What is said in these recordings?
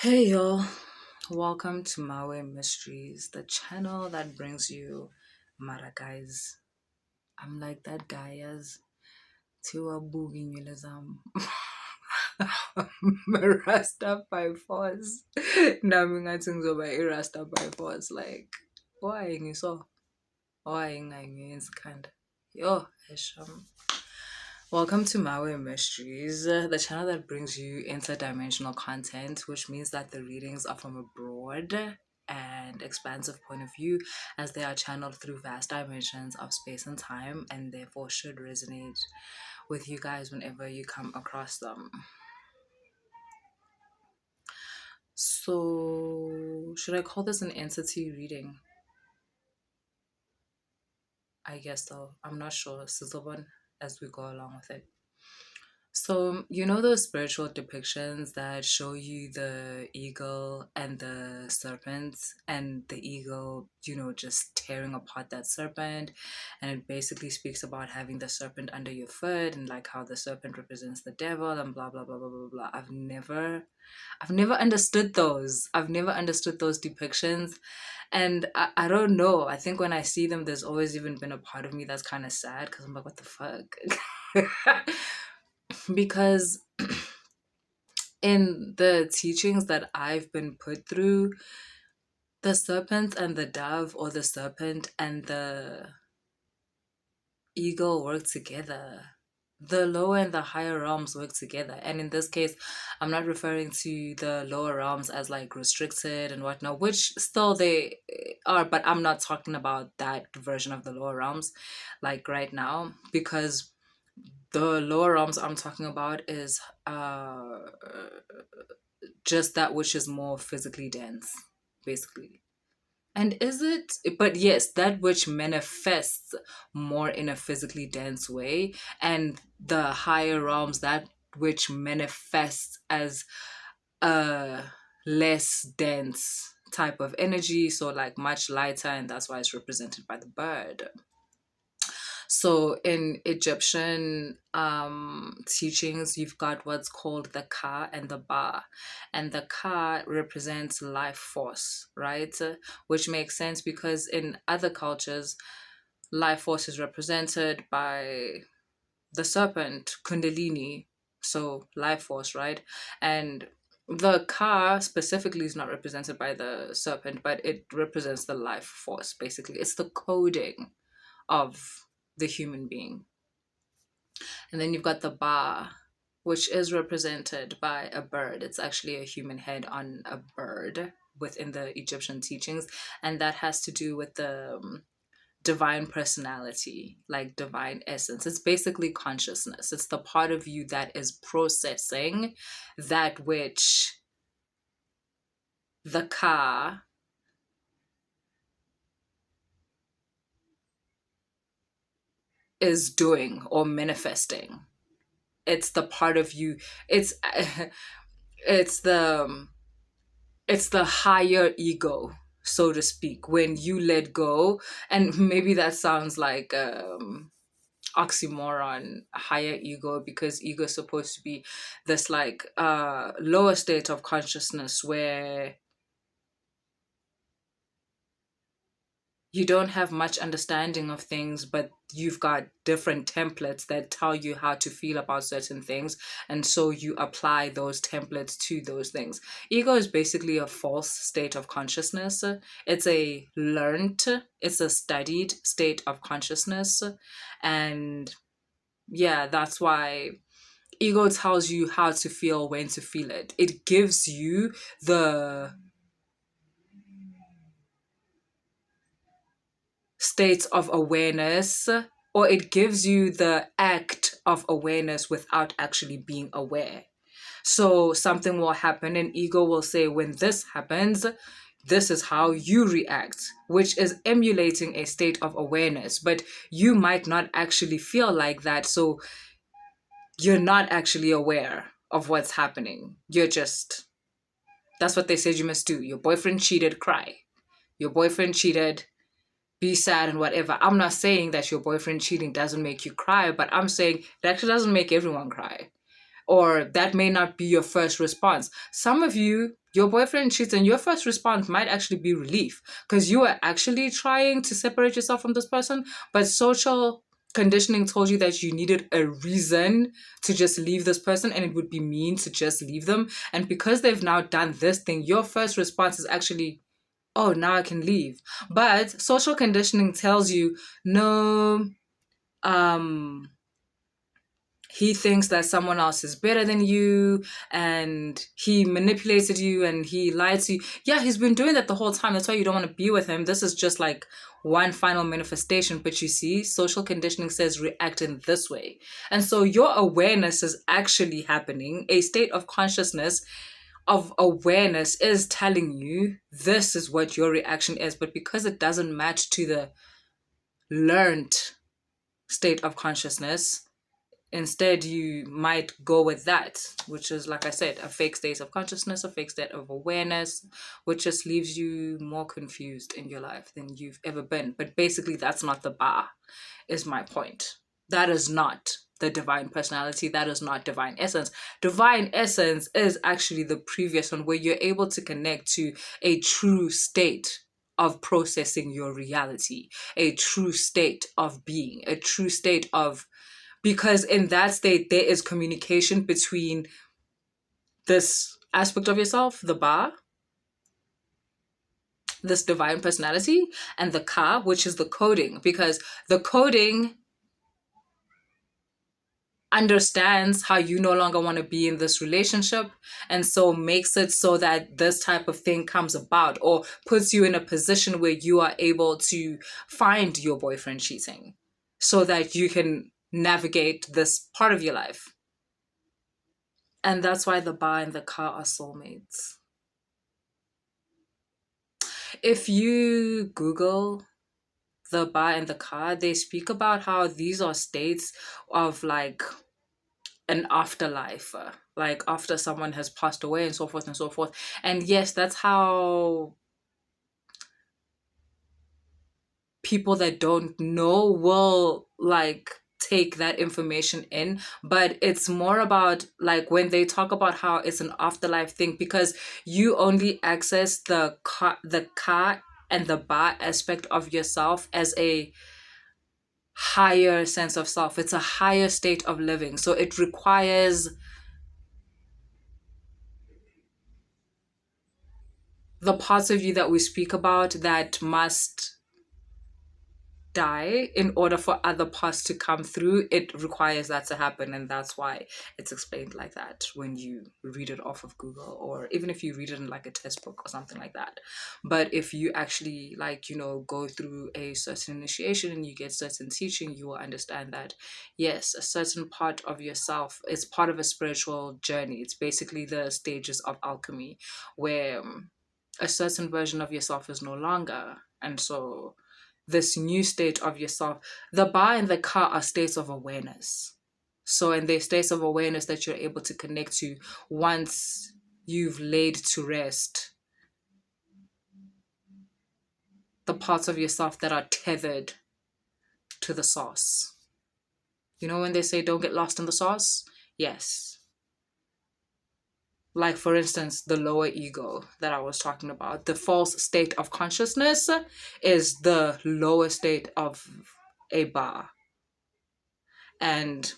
Hey y'all, welcome to Mawe Mysteries, the channel that brings you Mara guys. I'm like that guy as Tiwa Boogie Nulazam. Rasta by force. Naminga things by Rasta by force. Like, why so? Why kind? Yo, Esham. Welcome to Mawe Mysteries, the channel that brings you interdimensional content, which means that the readings are from a broad and expansive point of view, as they are channeled through vast dimensions of space and time, and therefore should resonate with you guys whenever you come across them. So, should I call this an entity reading? I guess so. I'm not sure. Sizzle as we go along with it. So, you know those spiritual depictions that show you the eagle and the serpent, and the eagle, just tearing apart that serpent, and it basically speaks about having the serpent under your foot and like how the serpent represents the devil and blah blah blah blah blah blah. I've never understood those. I've never understood those depictions. And I don't know. I think when I see them, there's always even been a part of me that's kind of sad because I'm like, what the fuck? Because in the teachings that I've been put through, the serpent and the dove, or the serpent and the eagle, work together. The lower and the higher realms work together. And in this case, I'm not referring to the lower realms as like restricted and whatnot, which still they are, but I'm not talking about that version of the lower realms like right now, because the lower realms I'm talking about is just that which is more physically dense, basically. And is it? But yes, that which manifests more in a physically dense way, and the higher realms, that which manifests as a less dense type of energy, so like much lighter, and that's why it's represented by the bird. So in Egyptian teachings, you've got what's called the Ka and the Ba. And the Ka represents life force, right? Which makes sense because in other cultures, life force is represented by the serpent, Kundalini. So life force, right? And the Ka specifically is not represented by the serpent, but it represents the life force, basically. It's the coding of the human being. And then you've got the Ba, which is represented by a bird. It's actually a human head on a bird within the Egyptian teachings. And that has to do with the divine personality, like divine essence. It's basically consciousness. It's the part of you that is processing that which the Ka is doing or manifesting. It's the part of you. It's the it's the higher ego, so to speak, when you let go. And maybe that sounds like oxymoron, higher ego, because ego is supposed to be this like lower state of consciousness where you don't have much understanding of things, but you've got different templates that tell you how to feel about certain things. And so you apply those templates to those things. Ego is basically a false state of consciousness. It's it's a studied state of consciousness. And yeah, that's why ego tells you how to feel, when to feel it. It gives you the states of awareness, or it gives you the act of awareness without actually being aware. So something will happen and ego will say, when this happens, this is how you react, which is emulating a state of awareness, but you might not actually feel like that. So you're not actually aware of what's happening. That's what they said you must do. Your boyfriend cheated, cry. Your boyfriend cheated, be sad and whatever. I'm not saying that your boyfriend cheating doesn't make you cry, but I'm saying it actually doesn't make everyone cry. or that may not be your first response. Some of you, your boyfriend cheats and your first response might actually be relief because you are actually trying to separate yourself from this person, but social conditioning told you that you needed a reason to just leave this person, and it would be mean to just leave them. And because they've now done this thing, your first response is actually, oh, now I can leave. But social conditioning tells you, no, he thinks that someone else is better than you, and he manipulated you and he lied to you. Yeah, he's been doing that the whole time. That's why you don't want to be with him. This is just like one final manifestation. But you see, social conditioning says react in this way. And so your awareness is actually happening. A state of consciousness of awareness is telling you this is what your reaction is. But because it doesn't match to the learned state of consciousness, instead you might go with that, which is, like I said, a fake state of consciousness, a fake state of awareness, which just leaves you more confused in your life than you've ever been. But basically that's not the bar, is my point. That is not the divine personality. That is not divine essence. Divine essence is actually the previous one, where you're able to connect to a true state of processing your reality, a true state of being, a true state of, because in that state there is communication between this aspect of yourself, the bar, this divine personality, and the ka, which is the coding, because the coding understands how you no longer want to be in this relationship, and so makes it so that this type of thing comes about, or puts you in a position where you are able to find your boyfriend cheating so that you can navigate this part of your life. And that's why the ba and the ka are soulmates. If you Google the ba and the ka, they speak about how these are states of like an afterlife, like after someone has passed away and so forth and so forth. And yes, that's how people that don't know will like take that information in. But it's more about like when they talk about how it's an afterlife thing, because you only access the ka and the ba aspect of yourself as a higher sense of self. It's a higher state of living, so it requires the parts of you that we speak about that must die in order for other parts to come through. It requires that to happen, and that's why it's explained like that when you read it off of Google, or even if you read it in like a test book or something like that. But if you actually like, you know, go through a certain initiation and you get certain teaching, you will understand that yes, a certain part of yourself is part of a spiritual journey. It's basically the stages of alchemy, where a certain version of yourself is no longer, and so this new state of yourself. The ba and the ka are states of awareness. So, in the states of awareness that you're able to connect to once you've laid to rest the parts of yourself that are tethered to the source. You know when they say don't get lost in the sauce? Yes. Like, for instance, the lower ego that I was talking about. The false state of consciousness is the lower state of a ba. And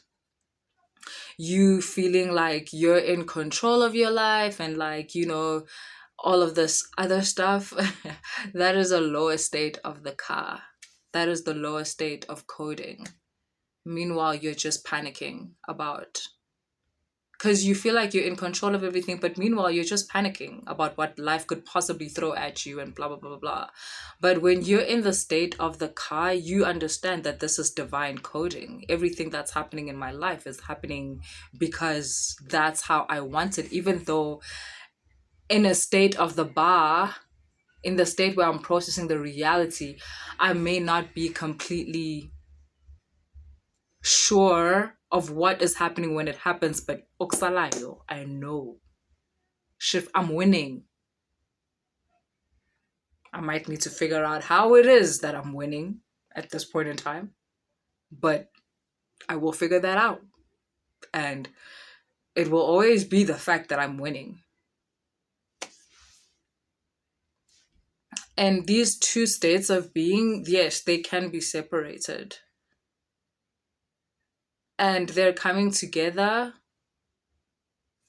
you feeling like you're in control of your life and like, you know, all of this other stuff, that is a lower state of the ka. That is the lower state of coding. Meanwhile, you're just panicking about, because you feel like you're in control of everything, but meanwhile you're just panicking about what life could possibly throw at you and blah blah blah blah blah. But when you're in the state of the ka, you understand that this is divine coding. Everything that's happening in my life is happening because that's how I want it. Even though in a state of the ba, in the state where I'm processing the reality, I may not be completely sure of what is happening when it happens, but oksalayo, I know. Shift, I'm winning. I might need to figure out how it is that I'm winning at this point in time, but I will figure that out. And it will always be the fact that I'm winning. And these two states of being, yes, they can be separated. And their coming together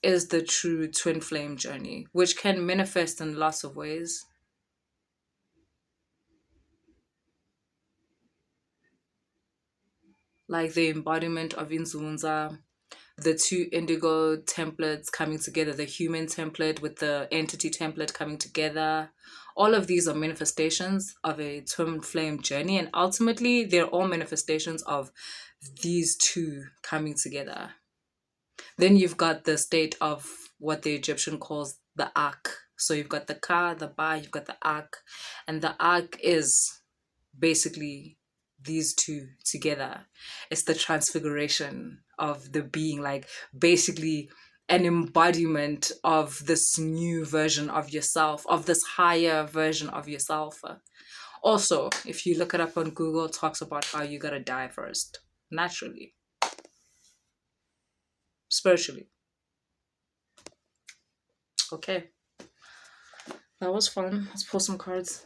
is the true twin flame journey, which can manifest in lots of ways. Like the embodiment of iNzunza, the two indigo templates coming together, the human template with the entity template coming together. All of these are manifestations of a twin flame journey, and ultimately they're all manifestations of these two coming together. Then you've got the state of what the Egyptian calls the Ak. So you've got the Ka, the Ba, you've got the Ak, and the Ak is basically these two together. It's the transfiguration of the being, like basically an embodiment of this new version of yourself, of this higher version of yourself. Also, if you look it up on Google, it talks about how you gotta die first, naturally, spiritually. Okay, that was fun. Let's pull some cards.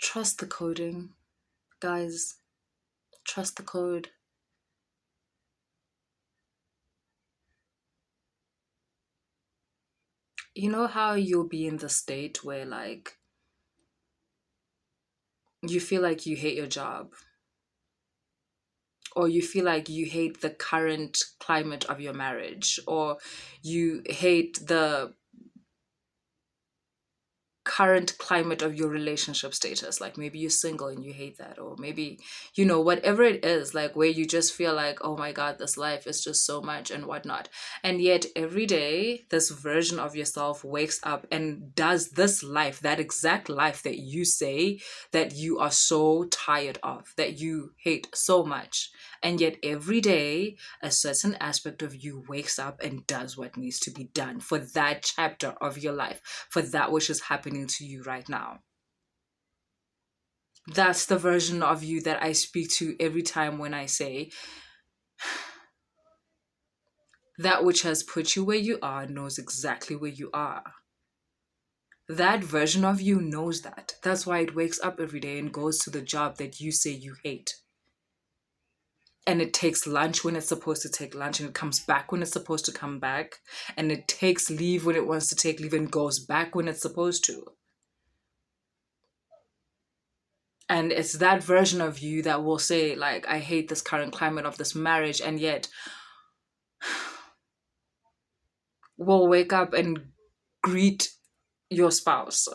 Trust the coding, guys. Trust the code. You know how you'll be in the state where, like, you feel like you hate your job, or you feel like you hate the current climate of your marriage, or you hate the current climate of your relationship status, like maybe you're single and you hate that, or maybe, you know, whatever it is, like where you just feel like, oh my god, this life is just so much and whatnot. And yet every day this version of yourself wakes up and does this life, that exact life that you say that you are so tired of, that you hate so much. And yet every day a certain aspect of you wakes up and does what needs to be done for that chapter of your life, for that which is happening to you right now. That's the version of you that I speak to every time when I say, that which has put you where you are knows exactly where you are. That version of you knows that. That's why it wakes up every day and goes to the job that you say you hate. And it takes lunch when it's supposed to take lunch, and it comes back when it's supposed to come back, and it takes leave when it wants to take leave, and goes back when it's supposed to. And it's that version of you that will say, like, I hate this current climate of this marriage, and yet will wake up and greet your spouse.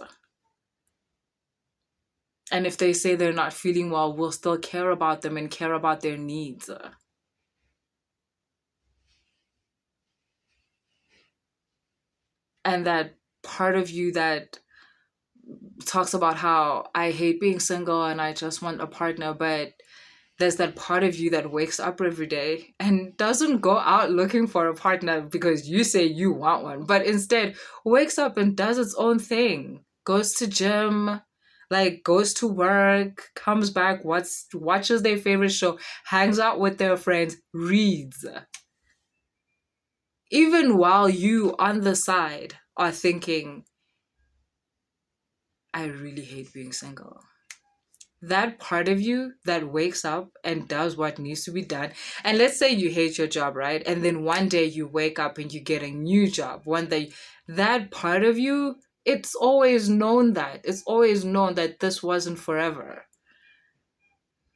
And if they say they're not feeling well, we'll still care about them and care about their needs. And that part of you that talks about how I hate being single and I just want a partner, but there's that part of you that wakes up every day and doesn't go out looking for a partner because you say you want one, but instead wakes up and does its own thing, goes to gym, like goes to work, comes back, watches their favorite show, hangs out with their friends, reads. Even while you on the side are thinking, I really hate being single. That part of you that wakes up and does what needs to be done. And let's say you hate your job, right? And then one day you wake up and you get a new job. One day, that part of you, it's always known that. It's always known that this wasn't forever.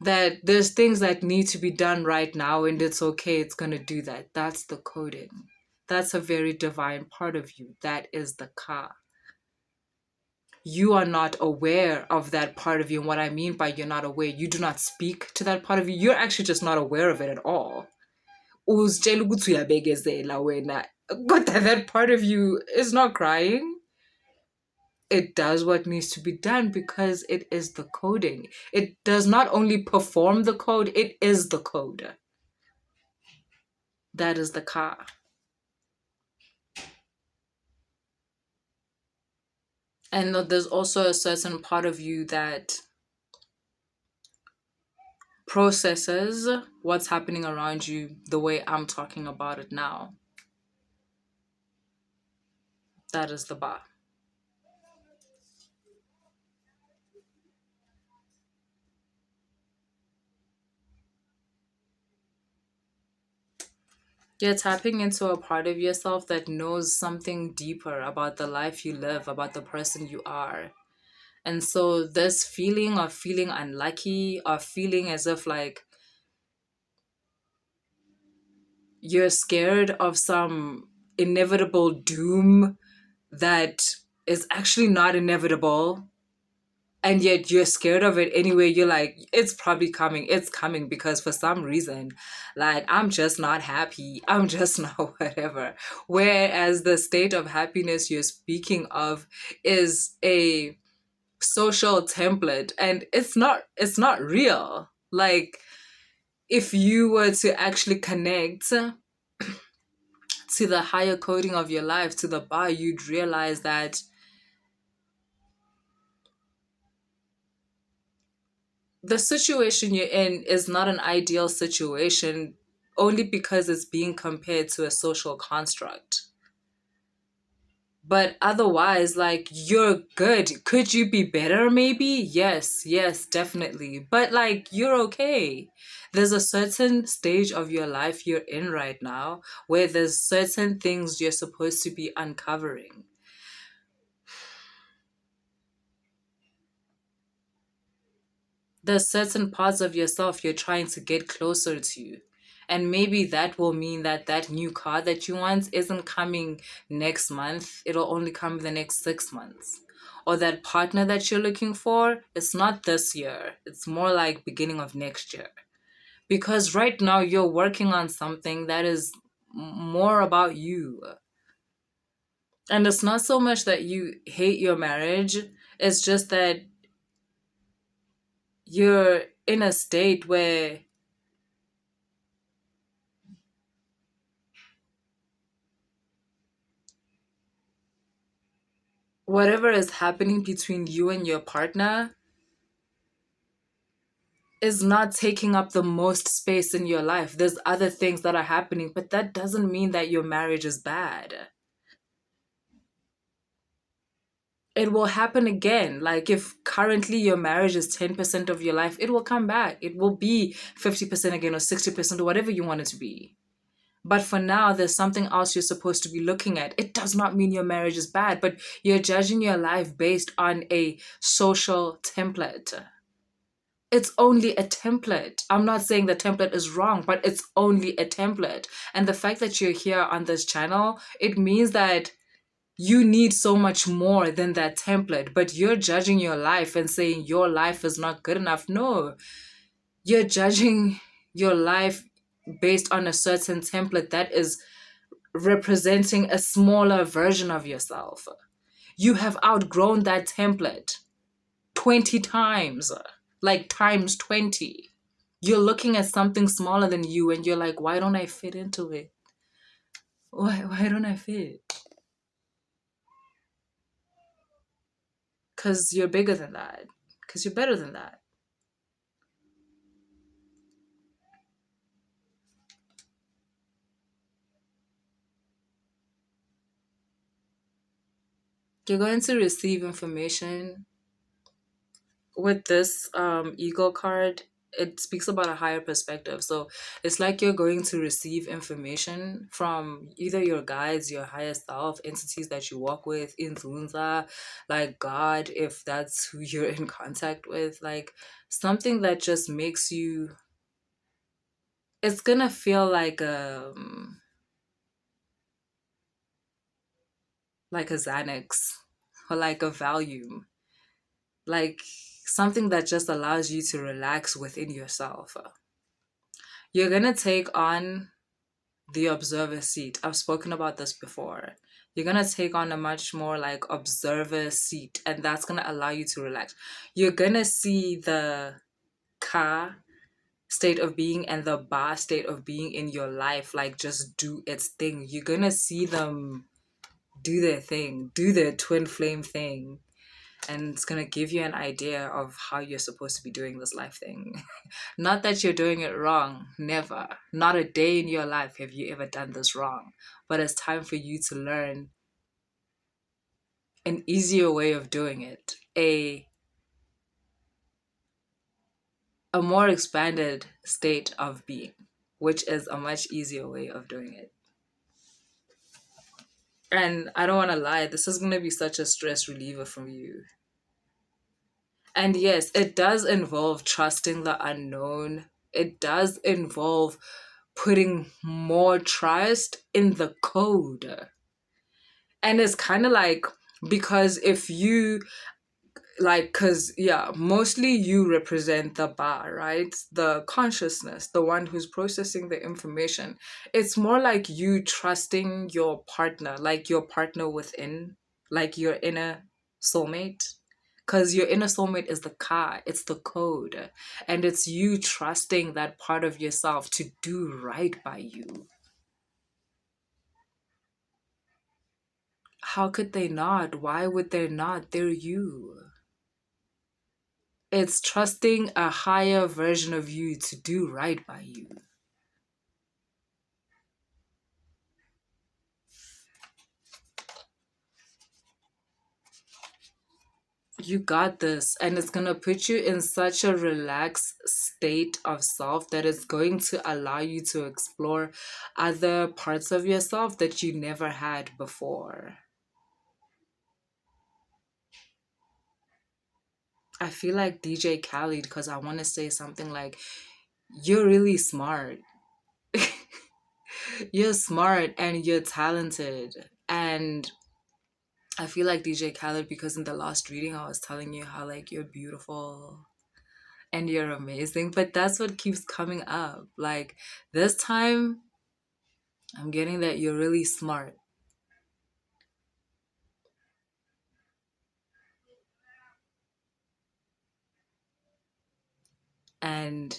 That there's things that need to be done right now, and it's okay, it's going to do that. That's the coding. That's a very divine part of you. That is the Ka. you are not aware of that part of you. And what I mean by you're not aware, you do not speak to that part of you. You're actually just not aware of it at all. Uzitshela ukuthi uyabekezela wena, kodwa that part of you is not crying. It does what needs to be done because it is the coding. It does not only perform the code, it is the code. That is the car. And there's also a certain part of you that processes what's happening around you the way I'm talking about it now. That is the bar. You're tapping into a part of yourself that knows something deeper about the life you live, about the person you are. And so this feeling of feeling unlucky, or feeling as if like you're scared of some inevitable doom that is actually not inevitable, and yet you're scared of it anyway. You're like, it's probably coming, it's coming, because for some reason, like, I'm just not happy, I'm just not whatever. Whereas the state of happiness you're speaking of is a social template, and it's not real. Like, if you were to actually connect to the higher coding of your life, to the bar, you'd realize that the situation you're in is not an ideal situation only because it's being compared to a social construct. But otherwise, like, you're good. Could you be better, maybe? Yes, definitely. But, like, you're okay. There's a certain stage of your life you're in right now where there's certain things you're supposed to be uncovering. There's certain parts of yourself you're trying to get closer to. And maybe that will mean that that new car that you want isn't coming next month. It'll only come in the next 6 months. Or that partner that you're looking for, it's not this year. It's more like beginning of next year. Because right now you're working on something that is more about you. And it's not so much that you hate your marriage. It's just that you're in a state where whatever is happening between you and your partner is not taking up the most space in your life. There's other things that are happening, but that doesn't mean that your marriage is bad. It will happen again. Like, if currently your marriage is 10% of your life, it will come back. It will be 50% again, or 60%, or whatever you want it to be. But for now, there's something else you're supposed to be looking at. It does not mean your marriage is bad, but you're judging your life based on a social template. It's only a template. I'm not saying the template is wrong, but it's only a template. And the fact that you're here on this channel, it means that you need so much more than that template. But you're judging your life and saying your life is not good enough. No, you're judging your life based on a certain template that is representing a smaller version of yourself. You have outgrown that template 20 times, like times 20. You're looking at something smaller than you and you're like, why don't I fit into it? Why don't I fit? Because you're bigger than that. Because you're better than that. You're going to receive information with this ego card. It speaks about a higher perspective. So it's like you're going to receive information from either your guides, your higher self, entities that you walk with, iNzunza, like God, if that's who you're in contact with, like something that just makes you, it's gonna feel like a Xanax. or like a volume, like something that just allows you to relax within yourself. You're gonna take on the observer seat. I've spoken about this before. You're gonna take on a much more like observer seat, and that's gonna allow you to relax. You're gonna see the ka state of being and the ba state of being in your life like just do its thing. You're gonna see them do their thing, do their twin flame thing. And it's gonna give you an idea of how you're supposed to be doing this life thing. Not that you're doing it wrong, never. Not a day in your life have you ever done this wrong. But it's time for you to learn an easier way of doing it, a more expanded state of being, which is a much easier way of doing it. And I don't want to lie, this is going to be such a stress reliever for you. And yes, it does involve trusting the unknown. It does involve putting more trust in the code. And it's kind of like, because if you like, because yeah, mostly you represent the bar, right? The consciousness, the one who's processing the information. It's more like you trusting your partner, like your partner within, like your inner soulmate. Because your inner soulmate is the car, it's the code, and it's you trusting that part of yourself to do right by you. How could they not? Why would they not? They're you. It's trusting a higher version of you to do right by you. You got this. And it's going to put you in such a relaxed state of self that it's going to allow you to explore other parts of yourself that you never had before. I feel like DJ Khaled because I want to say something like, you're really smart. You're smart and you're talented. And I feel like DJ Khaled because in the last reading I was telling you how like you're beautiful and you're amazing, but that's what keeps coming up. Like this time I'm getting that you're really smart and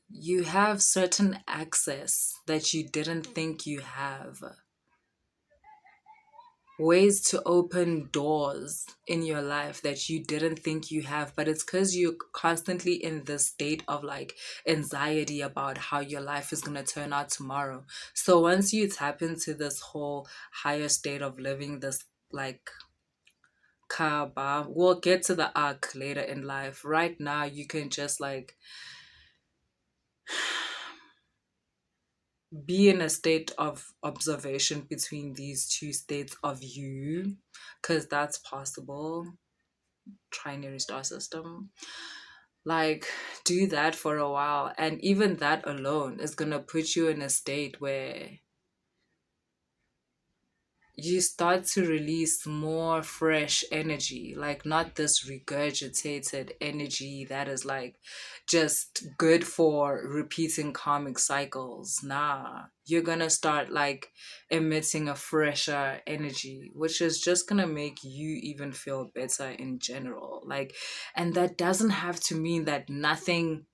you have certain access that you didn't think you have. Ways to open doors in your life that you didn't think you have, but it's because you're constantly in this state of like anxiety about how your life is going to turn out tomorrow. So once you tap into this whole higher state of living, this like kaba, we'll get to the arc later in life. Right now you can just like be in a state of observation between these two states of you, because that's possible. Trinary star system, like do that for a while, and even that alone is gonna put you in a state where you start to release more fresh energy, like not this regurgitated energy that is like just good for repeating karmic cycles. Nah, you're gonna start like emitting a fresher energy, which is just gonna make you even feel better in general. Like, and that doesn't have to mean that nothing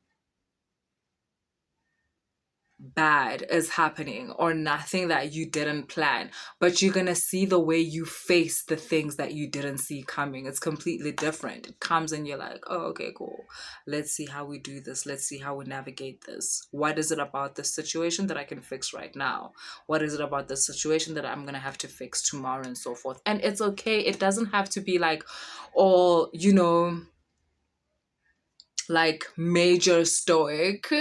bad is happening or nothing that you didn't plan, but you're gonna see the way you face the things that you didn't see coming. It's completely different. It comes and you're like, oh, okay, cool, let's see how we do this, let's see how we navigate this. What is it about this situation that I can fix right now? What is it about this situation that I'm gonna have to fix tomorrow, and so forth. And it's okay, it doesn't have to be like all, like major stoic.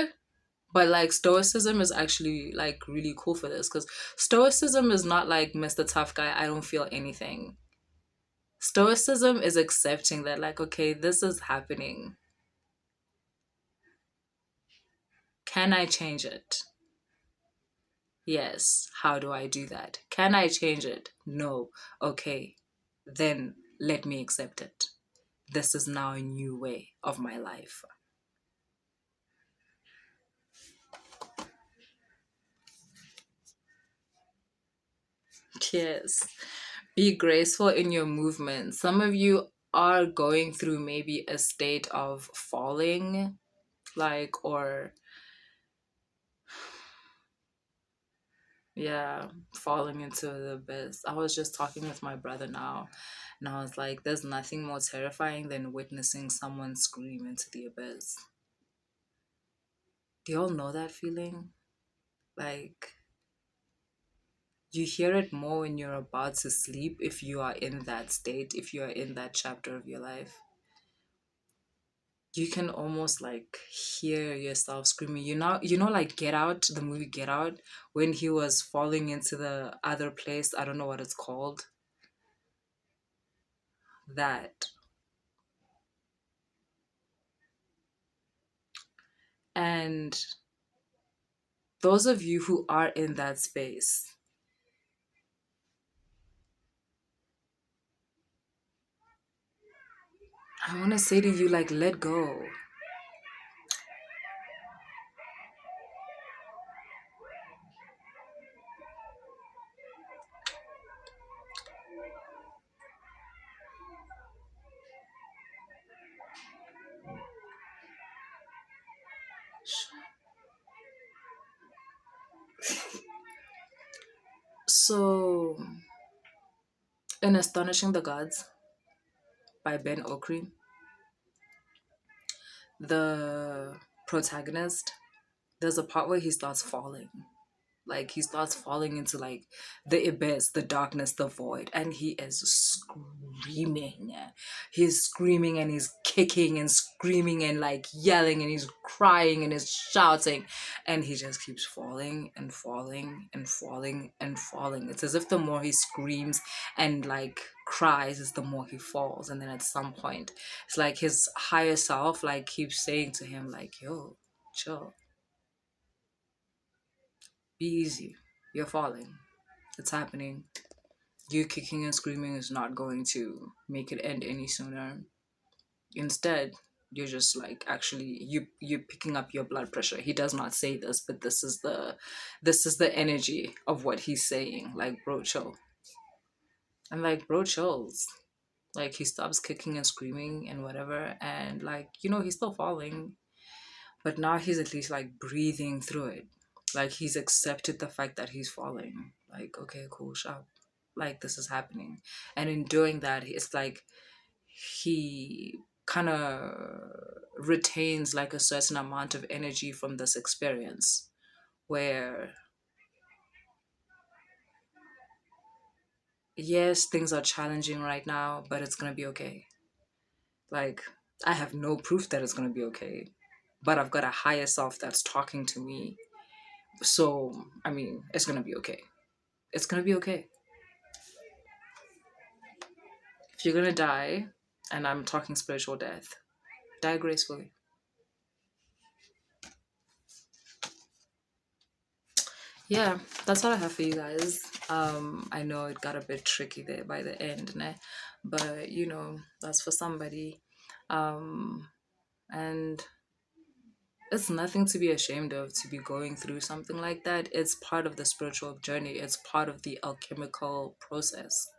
But like stoicism is actually like really cool for this, because stoicism is not like Mr. Tough Guy, I don't feel anything. Stoicism is accepting that like, okay, this is happening. Can I change it? Yes. How do I do that? Can I change it? No. Okay. then let me accept it. This is now a new way of my life. Yes. Be graceful in your movement. Some of you are going through maybe a state of falling, like, or yeah, falling into the abyss. I was just talking with my brother now, and I was like, there's nothing more terrifying than witnessing someone scream into the abyss. Do y'all know that feeling? Like, you hear it more when you're about to sleep, if you are in that state, if you are in that chapter of your life. You can almost like hear yourself screaming. Like Get Out, the movie Get Out, when he was falling into the other place. I don't know what it's called. That. And those of you who are in that space, I want to say to you, like, let go. So, in Astonishing the Gods by Ben Okri, the protagonist, there's a part where he starts falling. Like, he starts falling into like the abyss, the darkness, the void, and he is screaming. He's screaming and he's kicking and screaming and like yelling and he's crying and he's shouting, and he just keeps falling and falling and falling and falling. It's as if the more he screams and like cries, is the more he falls. And then at some point, it's like his higher self like keeps saying to him like, "Yo, chill, be easy. You're falling. It's happening. You kicking and screaming is not going to make it end any sooner. Instead, you're just like actually you're picking up your blood pressure." He does not say this, but this is the energy of what he's saying. Like, bro, chill. And like, bro chills. Like, he stops kicking and screaming and whatever, and like, he's still falling, but now he's at least like breathing through it. Like, he's accepted the fact that he's falling. Like, okay, cool, sharp. Like, this is happening. And in doing that, it's like he kind of retains like a certain amount of energy from this experience, where yes, things are challenging right now, but it's gonna be okay. Like, I have no proof that it's gonna be okay, but I've got a higher self that's talking to me. So, I mean, it's gonna be okay. It's gonna be okay. If you're gonna die, and I'm talking spiritual death, die gracefully. Yeah, that's all I have for you guys. I know it got a bit tricky there by the end, né? But that's for somebody. Um, and it's nothing to be ashamed of to be going through something like that. It's part of the spiritual journey. It's part of the alchemical process.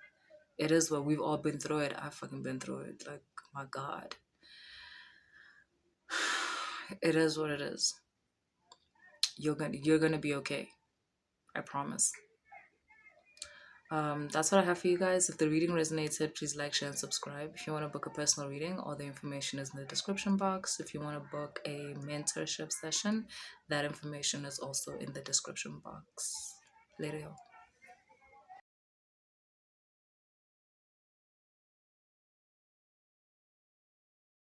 It is what we've all been through it. I've fucking been through it. Like, my God. It is what it is. You're gonna be okay. I promise. That's what I have for you guys. If the reading resonated, please like, share, and subscribe. If you want to book a personal reading, all the information is in the description box. If you want to book a mentorship session, that information is also in the description box. Later, y'all.